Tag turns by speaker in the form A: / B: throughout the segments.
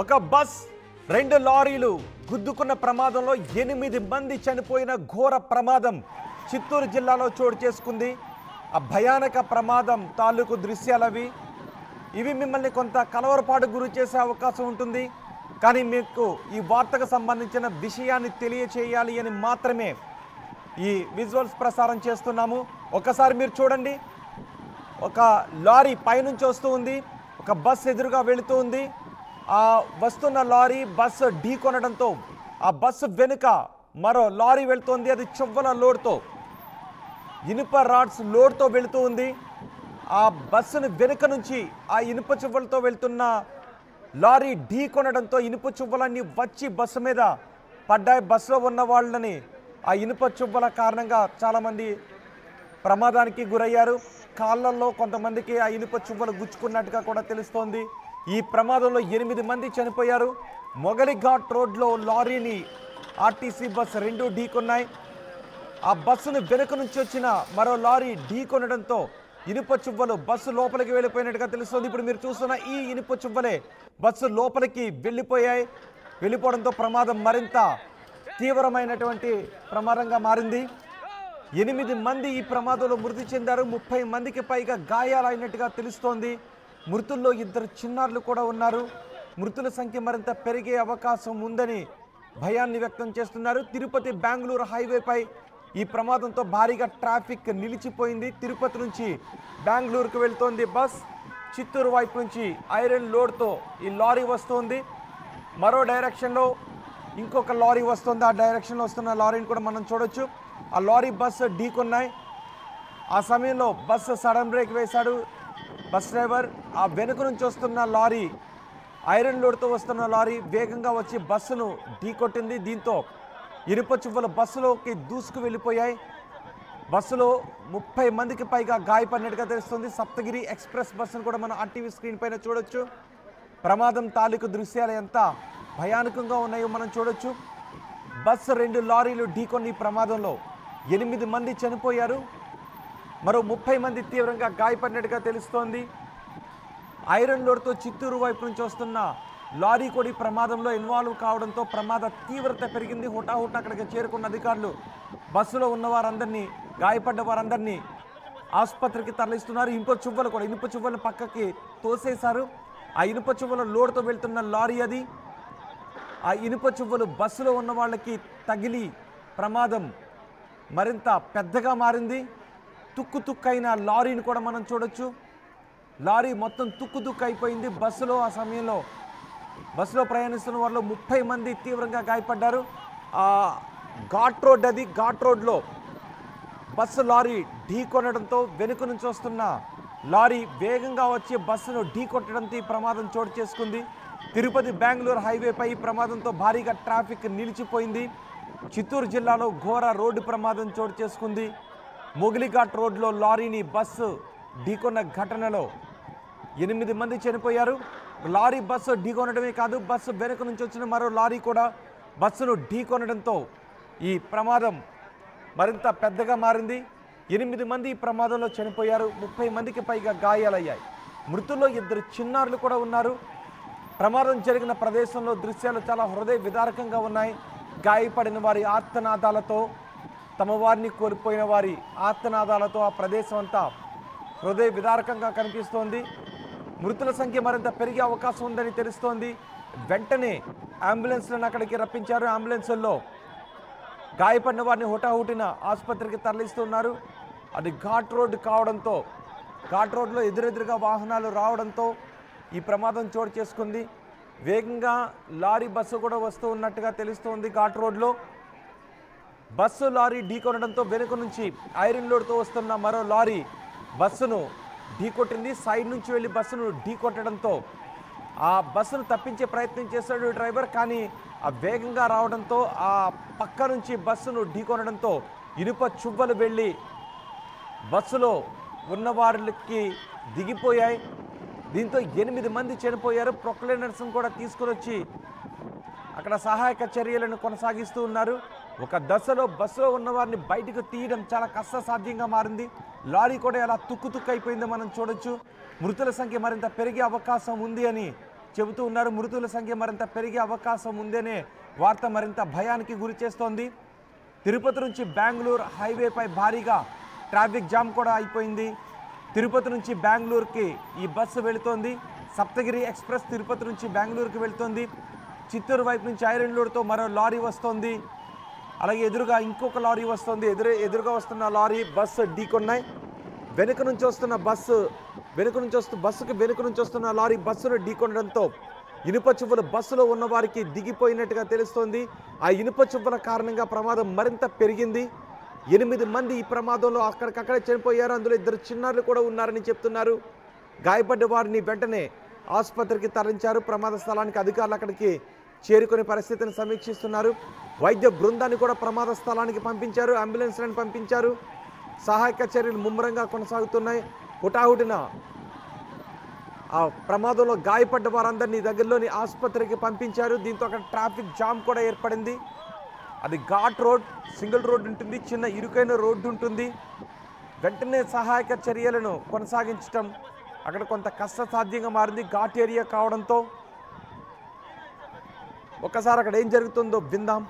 A: ఒక బస్ రెండు లారీలు గుద్దుకున్న ప్రమాదంలో 8 మంది చనిపోయిన ఘోర ప్రమాదం చిత్తూరు జిల్లాలో చోటు చేసుకుంది. ఆ భయానక ప్రమాదం తాలూకు దృశ్యాలవి. ఇవి మిమ్మల్ని కొంత కలవరపాటుకు గురి చేసే అవకాశం ఉంటుంది. కానీ మీకు ఈ వార్తకు సంబంధించిన విషయాన్ని తెలియచేయాలి అని మాత్రమే ఈ విజువల్స్ ప్రసారం చేస్తున్నాము. ఒకసారి మీరు చూడండి. ఒక లారీ పైనుంచి వస్తూ ఉంది. ఒక బస్ ఎదురుగా వెళుతూ ఉంది. ఆ వస్తున్న లారీ బస్సు ఢీకొనడంతో ఆ బస్సు వెనుక మరో లారీ వెళుతోంది. అది చువ్వల లోడ్తో, ఇనుప రాడ్స్ లోడ్తో వెళుతూ ఉంది. ఆ బస్సును వెనుక నుంచి ఆ ఇనుప చువ్వలతో వెళ్తున్న లారీ ఢీకొనడంతో ఇనుప చువ్వలన్నీ వచ్చి బస్సు మీద పడ్డాయి. బస్సులో ఉన్న వాళ్ళని ఆ ఇనుప చువ్వల కారణంగా చాలామంది ప్రమాదానికి గురయ్యారు. కాళ్ళల్లో కొంతమందికి ఆ ఇనుప చువ్వలు గుచ్చుకున్నట్టుగా కూడా తెలుస్తోంది. ఈ ప్రమాదంలో 8 మంది చనిపోయారు. మొగలిఘాట్ రోడ్లో లారీని ఆర్టీసీ బస్సు రెండు ఢీకొన్నాయి. ఆ బస్సును వెనుక నుంచి వచ్చిన మరో లారీ ఢీకొనడంతో ఇనుప చువ్వలు బస్సు లోపలికి వెళ్ళిపోయినట్టుగా తెలుస్తోంది. ఇప్పుడు మీరు చూస్తున్న ఈ ఇనుప చువ్వలే బస్సు లోపలికి వెళ్ళిపోవడంతో ప్రమాదం మరింత తీవ్రమైనటువంటి ప్రమాదంగా మారింది. 8 మంది ఈ ప్రమాదంలో మృతి చెందారు. 30 మందికి పైగా గాయాలైనట్టుగా తెలుస్తోంది. మృతుల్లో 2 చిన్నారులు కూడా ఉన్నారు. మృతుల సంఖ్య మరింత పెరిగే అవకాశం ఉందని భయాన్ని వ్యక్తం చేస్తున్నారు. తిరుపతి బెంగళూరు హైవేపై ఈ ప్రమాదంతో భారీగా ట్రాఫిక్ నిలిచిపోయింది. తిరుపతి నుంచి బెంగళూరుకు వెళ్తోంది బస్. చిత్తూరు వైపు నుంచి ఐరన్ లోడ్తో ఈ లారీ వస్తోంది. మరో డైరెక్షన్లో ఇంకొక లారీ వస్తుంది. ఆ డైరెక్షన్లో వస్తున్న లారీని కూడా మనం చూడొచ్చు. ఆ లారీ బస్సు ఢీకొన్నాయి. ఆ సమయంలో బస్సు సడన్ బ్రేక్ వేశాడు బస్ డ్రైవర్. ఆ వెనుక నుంచి వస్తున్న లారీ, ఐరన్ లోడ్తో వస్తున్న లారీ వేగంగా వచ్చి బస్సును ఢీకొట్టింది. దీంతో ఇనుప చువ్వలు బస్సులోకి దూసుకు వెళ్ళిపోయాయి. బస్సులో 30 మందికి పైగా గాయపడినట్టుగా తెలుస్తుంది. సప్తగిరి ఎక్స్ప్రెస్ బస్సును కూడా మనం ఆర్టీవీ స్క్రీన్ పైన చూడొచ్చు. ప్రమాదం తాలూకు దృశ్యాలు ఎంత భయానకంగా ఉన్నాయో మనం చూడొచ్చు. బస్సు 2 లారీలు ఢీకొని ఈ ప్రమాదంలో 8 మంది చనిపోయారు. మరో 30 మంది తీవ్రంగా గాయపడినట్టుగా తెలుస్తోంది. ఐరన్ లోడ్తో చిత్తూరు వైపు నుంచి వస్తున్న లారీ కూడా ఈ ప్రమాదంలో ఇన్వాల్వ్ కావడంతో ప్రమాద తీవ్రత పెరిగింది. హుటాహుట అక్కడికి చేరుకున్న అధికారులు బస్సులో ఉన్న వారందరినీ, గాయపడ్డ వారందరినీ ఆసుపత్రికి తరలిస్తున్నారు. ఇనుప చువ్వలను పక్కకి తోసేశారు. ఆ ఇనుప చువ్వల లోడ్తో వెళ్తున్న లారీ అది. ఆ ఇనుప చువ్వలు బస్సులో ఉన్న వాళ్ళకి తగిలి ప్రమాదం మరింత పెద్దగా మారింది. తుక్కైన లారీని కూడా మనం చూడొచ్చు. లారీ మొత్తం తుక్కు అయిపోయింది. ఆ సమయంలో బస్సులో ప్రయాణిస్తున్న వాళ్ళు 30 మంది తీవ్రంగా గాయపడ్డారు. ఘాట్ రోడ్ అది. ఘాట్ రోడ్లో బస్సు లారీ ఢీకొనడంతో వెనుక నుంచి వస్తున్న లారీ వేగంగా వచ్చి బస్సును ఢీకొట్టడంతో ఈ ప్రమాదం చోటు చేసుకుంది. తిరుపతి బెంగళూరు హైవేపై ఈ ప్రమాదంతో భారీగా ట్రాఫిక్ నిలిచిపోయింది. చిత్తూరు జిల్లాలో ఘోర రోడ్డు ప్రమాదం చోటు చేసుకుంది. మొగలిఘాట్ రోడ్లో లారీని బస్సు ఢీకొన్న ఘటనలో 8 మంది చనిపోయారు. లారీ బస్సు ఢీకొనడమే కాదు, బస్సు వెనుక నుంచి వచ్చిన మరో లారీ కూడా బస్సును ఢీకొనడంతో ఈ ప్రమాదం మరింత పెద్దగా మారింది. 8 మంది ఈ ప్రమాదంలో చనిపోయారు. 30 మందికి పైగా గాయాలయ్యాయి. మృతుల్లో 2 చిన్నారులు కూడా ఉన్నారు. ప్రమాదం జరిగిన ప్రదేశంలో దృశ్యాలు చాలా హృదయ విదారకంగా ఉన్నాయి. గాయపడిన వారి ఆర్తనాదాలతో, తమ వారిని కోల్పోయిన వారి ఆర్తనాదాలతో ఆ ప్రదేశం అంతా హృదయ విదారకంగా కనిపిస్తోంది. మృతుల సంఖ్య మరింత పెరిగే అవకాశం ఉందని తెలుస్తోంది. వెంటనే అంబులెన్స్లను అక్కడికి రప్పించారు. అంబులెన్సుల్లో గాయపడిన వారిని హుటాహుటిన ఆసుపత్రికి తరలిస్తున్నారు. అది ఘాట్ రోడ్డు కావడంతో, ఘాట్ రోడ్లో ఎదురెదురుగా వాహనాలు రావడంతో ఈ ప్రమాదం చోటు చేసుకుంది. వేగంగా లారీ బస్సు కూడా వస్తూ ఉన్నట్టుగా తెలుస్తోంది. ఘాట్ రోడ్లో బస్సు లారీ ఢీకొనడంతో వెనుక నుంచి ఐరన్ లోడ్తో వస్తున్న మరో లారీ బస్సును ఢీకొట్టింది. సైడ్ నుంచి వెళ్ళి బస్సును ఢీకొట్టడంతో ఆ బస్సును తప్పించే ప్రయత్నం చేశాడు డ్రైవర్. కానీ ఆ వేగంగా రావడంతో ఆ పక్క నుంచి బస్సును ఢీకొనడంతో ఇనుప చువ్వలు వెళ్ళి బస్సులో ఉన్న వారికి దిగిపోయాయి. దీంతో 8 మంది చనిపోయారు. ప్రొక్లైనర్స్ను కూడా తీసుకుని వచ్చి అక్కడ సహాయక చర్యలను కొనసాగిస్తూ ఉన్నారు. ఒక దశలో బస్సులో ఉన్న వారిని బయటకు తీయడం చాలా కష్టసాధ్యంగా మారింది. లారీ కూడా ఎలా తుక్కు అయిపోయిందో మనం చూడొచ్చు. మృతుల సంఖ్య మరింత పెరిగే అవకాశం ఉంది అని చెబుతూ ఉన్నారు. మృతుల సంఖ్య మరింత పెరిగే అవకాశం ఉందనే వార్త మరింత భయానికి గురి చేస్తోంది. తిరుపతి నుంచి బెంగళూరు హైవేపై భారీగా ట్రాఫిక్ జామ్ కూడా అయిపోయింది. తిరుపతి నుంచి బెంగళూరుకి ఈ బస్సు వెళుతోంది. సప్తగిరి ఎక్స్ప్రెస్ తిరుపతి నుంచి బెంగళూరుకి వెళుతోంది. చిత్తూరు వైపు నుంచి ఐరన్ లోడ్తో మరో లారీ వస్తోంది. అలాగే ఎదురుగా ఇంకొక లారీ వస్తుంది. ఎదురుగా వస్తున్న లారీ బస్సు ఢీకొన్నాయి. వెనుక నుంచి వస్తున్న లారీ బస్సును ఢీకొనడంతో ఇనుప చువ్వలు బస్సులో ఉన్న వారికి దిగిపోయినట్టుగా తెలుస్తోంది. ఆ ఇనుప చువ్వల కారణంగా ప్రమాదం మరింత పెరిగింది. 8 మంది ఈ ప్రమాదంలో అక్కడికక్కడే చనిపోయారు. అందులో 2 చిన్నారులు కూడా ఉన్నారని చెప్తున్నారు. గాయపడ్డ వారిని వెంటనే ఆసుపత్రికి తరలించారు. ప్రమాద స్థలానికి అధికారులు అక్కడికి చేరుకునే పరిస్థితిని సమీక్షిస్తున్నారు. వైద్య బృందాన్ని కూడా ప్రమాద స్థలానికి పంపించారు. అంబులెన్స్లను పంపించారు. సహాయక చర్యలు ముమ్మరంగా కొనసాగుతున్నాయి. హుటాహుటిన ఆ ప్రమాదంలో గాయపడ్డ వారందరినీ దగ్గరలోని ఆసుపత్రికి పంపించారు. దీంతో అక్కడ ట్రాఫిక్ జామ్ కూడా ఏర్పడింది. అది ఘాట్ రోడ్, సింగిల్ రోడ్ ఉంటుంది, చిన్న ఇరుకైన రోడ్డు ఉంటుంది. వెంటనే సహాయక చర్యలను కొనసాగించడం అక్కడ కొంత కష్టసాధ్యంగా మారింది ఘాట్ ఏరియా కావడంతో. ఒక్కసారి అక్కడ ఏం జరుగుతుందో విందాం.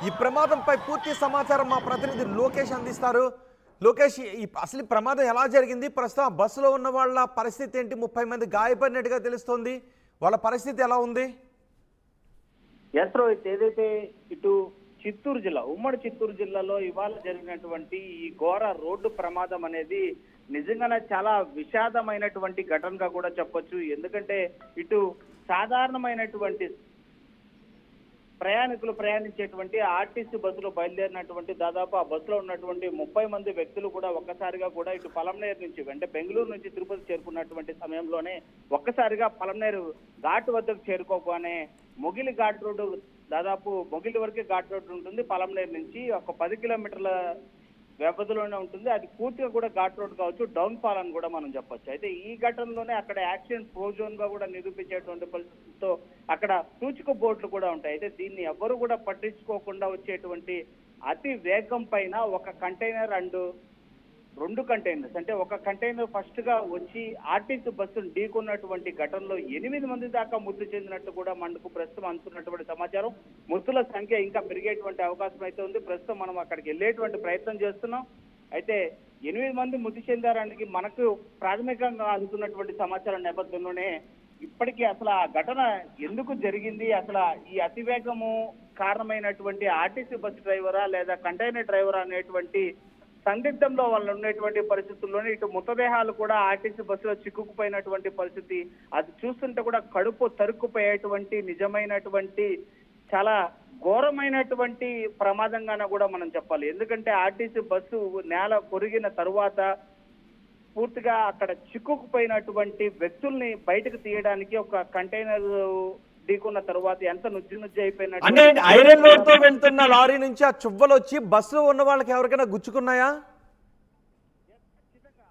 A: ఈ ప్రమాదంపై పూర్తి సమాచారం మా ప్రతినిధి లోకేష్ అందిస్తారు. లోకేష్, అసలు ప్రమాదం ఎలా జరిగింది? ప్రస్తుతం బస్సులో ఉన్న వాళ్ళ పరిస్థితి ఏంటి? 30 మంది గాయపడినట్టుగా తెలుస్తోంది. వాళ్ళ పరిస్థితి ఎలా ఉంది?
B: ఏదైతే ఇటు చిత్తూరు జిల్లా, ఉమ్మడి చిత్తూరు జిల్లాలో ఇవాళ జరిగినటువంటి ఈ ఘోర రోడ్డు ప్రమాదం అనేది నిజంగానే చాలా విషాదమైనటువంటి ఘటనగా కూడా చెప్పొచ్చు. ఎందుకంటే ఇటు సాధారణమైనటువంటి ప్రయాణికులు ప్రయాణించేటువంటి ఆర్టీసీ బస్సులో బయలుదేరినటువంటి దాదాపు ఆ బస్సులో ఉన్నటువంటి 30 మంది వ్యక్తులు కూడా ఒక్కసారిగా కూడా ఇటు పలమనేరు నుంచి అంటే బెంగళూరు నుంచి తిరుపతి చేరుకున్నటువంటి సమయంలోనే ఒక్కసారిగా పలమనేరు ఘాట్ వద్దకు చేరుకోగానే మొగిలి ఘాట్ రోడ్డు, దాదాపు మొగిలి వరకే ఘాట్ రోడ్డు ఉంటుంది. పలమనేరు నుంచి ఒక 10 కిలోమీటర్ల వ్యవధిలోనే ఉంటుంది. అది పూర్తిగా కూడా ఘాట్ రోడ్ కావచ్చు, డౌన్ ఫాల్ అని కూడా మనం చెప్పొచ్చు. అయితే ఈ ఘటనలోనే అక్కడ యాక్సిడెంట్ ప్రోజోన్ గా కూడా నిరూపించేటువంటి పరిస్థితులతో అక్కడ సూచిక బోర్డులు కూడా ఉంటాయి. అయితే దీన్ని ఎవ్వరు కూడా పట్టించుకోకుండా వచ్చేటువంటి అతి వేగం పైన ఒక కంటైనర్ అండ్ 2 కంటైనర్స్ అంటే ఒక కంటైనర్ ఫస్ట్ గా వచ్చి ఆర్టీసీ బస్సును ఢీకొన్నటువంటి ఘటనలో 8 మంది దాకా మృతి చెందినట్టు కూడా మనకు ప్రస్తుతం అందుతున్నటువంటి సమాచారం. మృతుల సంఖ్య ఇంకా పెరిగేటువంటి అవకాశం అయితే ఉంది. ప్రస్తుతం మనం అక్కడికి వెళ్ళేటువంటి ప్రయత్నం చేస్తున్నాం. అయితే 8 మంది మృతి చెందారానికి మనకు ప్రాథమికంగా అందుతున్నటువంటి సమాచారం నేపథ్యంలోనే ఇప్పటికీ అసలు ఆ ఘటన ఎందుకు జరిగింది, అసలు ఈ అతివేగము కారణమైనటువంటి ఆర్టీసీ బస్సు డ్రైవరా లేదా కంటైనర్ డ్రైవరా అనేటువంటి సందిగ్ధంలో వాళ్ళు ఉన్నటువంటి పరిస్థితుల్లోనే ఇటు మృతదేహాలు కూడా ఆర్టీసీ బస్సులో చిక్కుకుపోయినటువంటి పరిస్థితి. అది చూస్తుంటే కూడా కడుపు తరుక్కుపోయేటువంటి నిజమైనటువంటి చాలా ఘోరమైనటువంటి ప్రమాదంగానే కూడా మనం చెప్పాలి. ఎందుకంటే ఆర్టీసీ బస్సు నేల కొరిగిన తరువాత పూర్తిగా అక్కడ చిక్కుకుపోయినటువంటి వ్యక్తుల్ని బయటకు తీయడానికి ఒక కంటైనర్ ఢీకున్న తర్వాత ఎంత నుజ్జు అయిపోయినట్టు.
A: అంటే ఐరన్ లోడ్ తో వెళ్తున్న లారీ నుంచి ఆ చువ్వలు వచ్చి బస్సులో ఉన్న వాళ్ళకి ఎవరికైనా గుచ్చుకున్నాయా?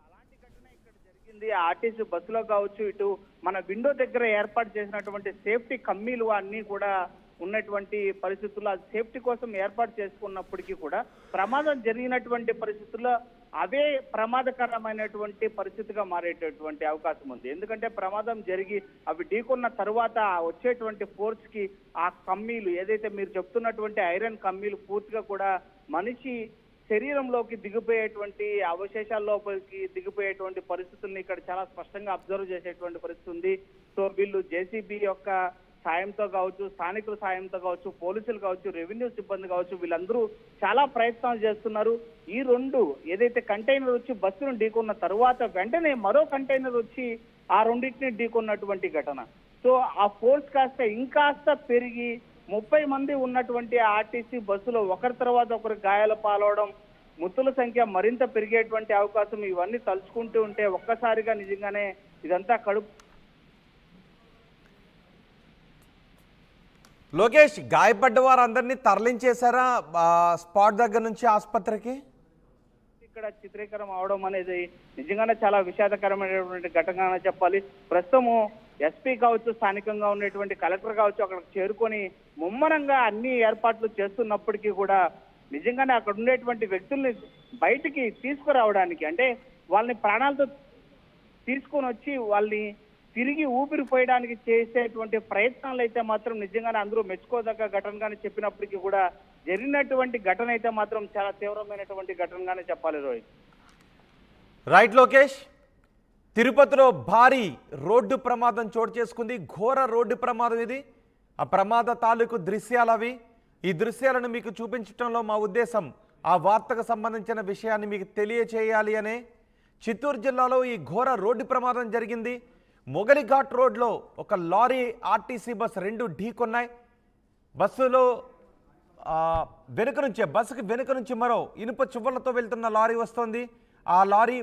B: అలాంటి ఘటన ఇక్కడ జరిగింది. ఆర్టీసీ బస్సులో కావచ్చు, ఇటు మన విండో దగ్గర ఏర్పాటు చేసినటువంటి సేఫ్టీ కమ్మీలు అన్ని కూడా ఉన్నటువంటి పరిస్థితుల్లో అది సేఫ్టీ కోసం ఏర్పాటు చేసుకున్నప్పటికీ కూడా ప్రమాదం జరిగినటువంటి పరిస్థితుల్లో అవే ప్రమాదకరమైనటువంటి పరిస్థితిగా మారేటటువంటి అవకాశం ఉంది. ఎందుకంటే ప్రమాదం జరిగి అవి ఢీకొన్న తర్వాత వచ్చేటువంటి ఫోర్స్ కి ఆ కమ్మీలు ఏదైతే మీరు చెప్తున్నటువంటి ఐరన్ కమ్మీలు పూర్తిగా కూడా మనిషి శరీరంలోకి దిగిపోయేటువంటి అవశేషాల్లోకి దిగిపోయేటువంటి పరిస్థితుల్ని ఇక్కడ చాలా స్పష్టంగా అబ్జర్వ్ చేసేటువంటి పరిస్థితి ఉంది. సో వీళ్ళు జేసీబీ యొక్క సాయంతో కావచ్చు, స్థానికుల సాయంతో కావచ్చు, పోలీసులు కావచ్చు, రెవెన్యూ సిబ్బంది కావచ్చు, వీళ్ళందరూ చాలా ప్రయత్నాలు చేస్తున్నారు. ఈ 2 ఏదైతే కంటైనర్ వచ్చి బస్సును ఢీకొన్న తర్వాత వెంటనే మరో కంటైనర్ వచ్చి ఆ రెండింటిని ఢీకొన్నటువంటి ఘటన. సో ఆ ఫోర్స్ కాస్త ఇంకాస్త పెరిగి 30 మంది ఉన్నటువంటి ఆర్టీసీ బస్సులో ఒకరి తర్వాత ఒకరు గాయాల పాలవడం, మృతుల సంఖ్య మరింత పెరిగేటువంటి అవకాశం, ఇవన్నీ తలుచుకుంటూ ఉంటే ఒక్కసారిగా నిజంగానే ఇదంతా కడుపు
A: లోకేష్, గాయపడ్డ వారందరినీ తరలించేశారా స్పాట్ దగ్గర నుంచి ఆసుపత్రికి?
B: ఇక్కడ చిత్రీకరణ అవడం అనేది నిజంగానే చాలా విషాదకరమైనటువంటి ఘటనగా చెప్పాలి. ప్రస్తుతము ఎస్పీ కావచ్చు, స్థానికంగా ఉన్నటువంటి కలెక్టర్ కావచ్చు అక్కడికి చేరుకొని ముమ్మరంగా అన్ని ఏర్పాట్లు చేస్తున్నప్పటికీ కూడా నిజంగానే అక్కడ ఉండేటువంటి వ్యక్తుల్ని బయటికి తీసుకురావడానికి, అంటే వాళ్ళని ప్రాణాలతో తీసుకొని వచ్చి వాళ్ళని తిరిగి ఊపిరి పోయడానికి చేసేటువంటి ప్రయత్నాలు అయితే మాత్రం నిజంగానే అందరూ మెచ్చుకోదగ్గ ఘటనగానే చెప్పినప్పటికీ కూడా జరిగినటువంటి ఘటన అయితే మాత్రం చాలా తీవ్రమైనటువంటి ఘటనగానే చెప్పాలి రోహిత్.
A: రైట్ లోకేష్, తిరుపతిలో భారీ రోడ్డు ప్రమాదం చోటు చేసుకుంది. ఘోర రోడ్డు ప్రమాదం ఇది. ఆ ప్రమాద తాలూకు దృశ్యాలు అవి. ఈ దృశ్యాలను మీకు చూపించడంలో మా ఉద్దేశం ఆ వార్తకు సంబంధించిన విషయాన్ని మీకు తెలియచేయాలి అనే. చిత్తూరు జిల్లాలో ఈ ఘోర రోడ్డు ప్రమాదం జరిగింది. మొగలిఘాట్ రోడ్లో ఒక లారీ ఆర్టీసీ బస్ రెండు ఢీకొన్నాయి. బస్సులో బస్సుకి వెనుక నుంచి మరో ఇనుప చువ్వలతో వెళ్తున్న లారీ వస్తోంది. ఆ లారీ